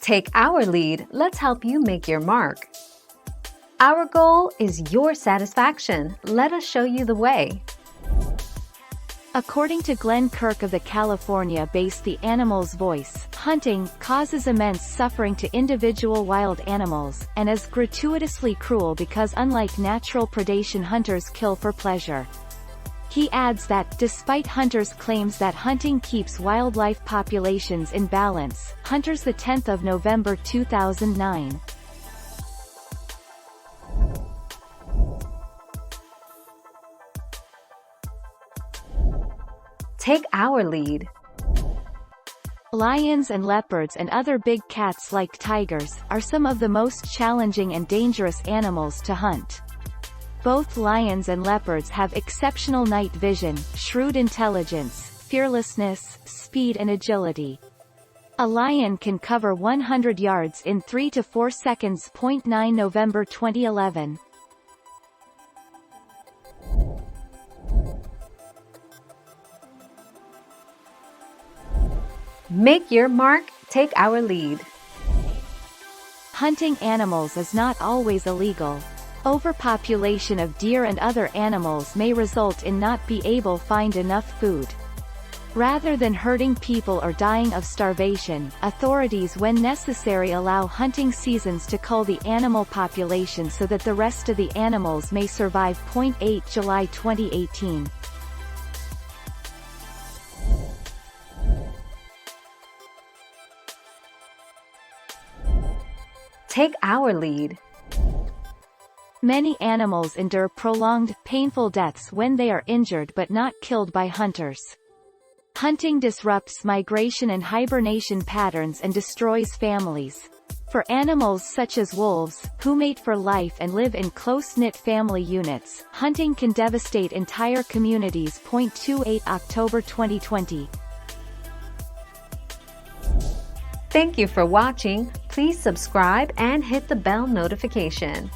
Take our lead, let's help you make your mark. Our goal is your satisfaction. Let us show you the way. According to Glenn Kirk of the California-based The Animal's Voice, hunting causes immense suffering to individual wild animals, and is gratuitously cruel because unlike natural predation, hunters kill for pleasure. He adds that, despite hunters' claims that hunting keeps wildlife populations in balance, Hunters 10 November 2009. Take our lead. Lions and leopards and other big cats like tigers, are some of the most challenging and dangerous animals to hunt. Both lions and leopards have exceptional night vision, shrewd intelligence, fearlessness, speed and agility. A lion can cover 100 yards in 3 to 4 seconds. 9 November 2011. Make your mark, take our lead. Hunting animals is not always illegal. Overpopulation of deer and other animals may result in not be able to find enough food. Rather than hurting people or dying of starvation, authorities when necessary allow hunting seasons to cull the animal population so that the rest of the animals may survive. 8 July 2018. Take our lead. Many animals endure prolonged, painful deaths when they are injured but not killed by hunters. Hunting disrupts migration and hibernation patterns and destroys families. For animals such as wolves, who mate for life and live in close-knit family units, hunting can devastate entire communities. 28 October 2020. Thank you for watching. Please subscribe and hit the bell notification.